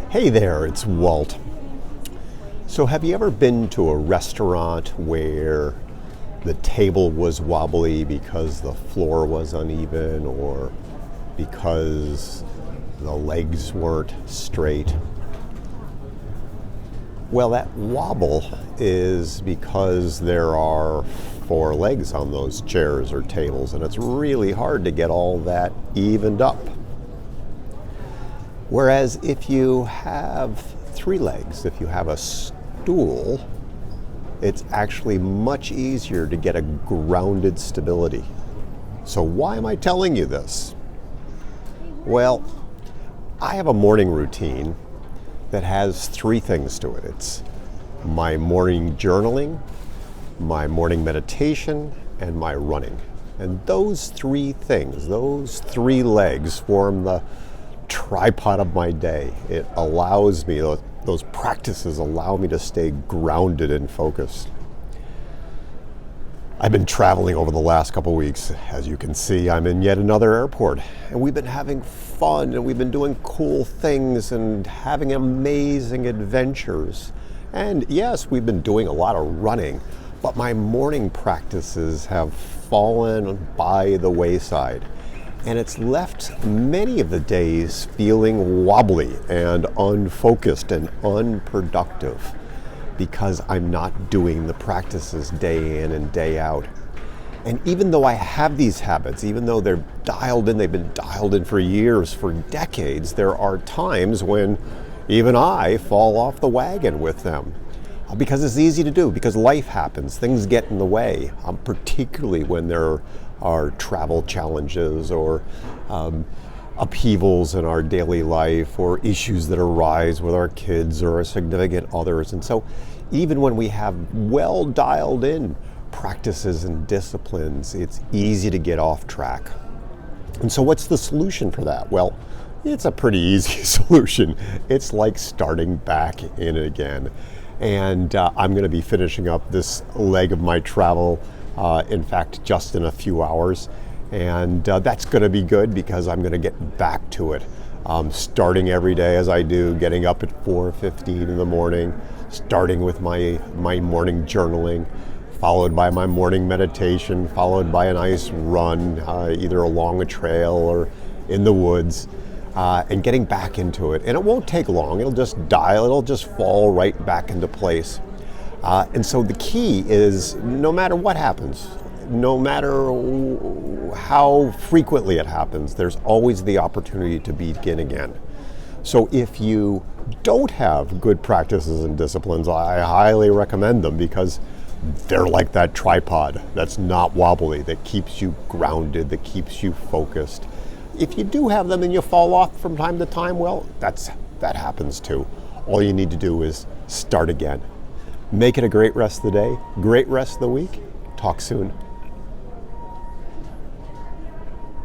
Hey there, it's Walt. So have you ever been to a restaurant where the table was wobbly because the floor was uneven or because the legs weren't straight? Well, that wobble is because there are 4 legs on those chairs or tables, and it's really hard to get all that evened up. Whereas if you have 3 legs, if you have a stool, it's actually much easier to get a grounded stability. So why am I telling you this? Well, I have a morning routine that has 3 things to it. It's my morning journaling, my morning meditation, and my running. And those 3 things, those 3 legs form the tripod of my day. It allows me, those practices allow me to stay grounded and focused. I've been traveling over the last couple weeks. As you can see, I'm in yet another airport, and we've been having fun, and we've been doing cool things and having amazing adventures. And yes, we've been doing a lot of running, but my morning practices have fallen by the wayside. And it's left many of the days feeling wobbly and unfocused and unproductive because I'm not doing the practices day in and day out. And even though I have these habits, even though they're dialed in, they've been dialed in for years, for decades, there are times when even I fall off the wagon with them. Because it's easy to do, because life happens, things get in the way, particularly when there are travel challenges or upheavals in our daily life or issues that arise with our kids or our significant others. And so even when we have well dialed in practices and disciplines, it's easy to get off track. And so what's the solution for that? Well, it's a pretty easy solution. It's like starting back in again. And I'm going to be finishing up this leg of my travel, in fact, just in a few hours. And that's going to be good because I'm going to get back to it. Starting every day as I do, getting up at 4:15 in the morning, starting with my morning journaling, followed by my morning meditation, followed by a nice run, either along a trail or in the woods. And getting back into it. And it won't take long. It'll just fall right back into place. And so the key is no matter what happens, no matter how frequently it happens, there's always the opportunity to begin again. So if you don't have good practices and disciplines, I highly recommend them because they're like that tripod that's not wobbly, that keeps you grounded, that keeps you focused. If you do have them and you fall off from time to time, well, that happens too. All you need to do is start again. Make it a great rest of the day, great rest of the week. Talk soon.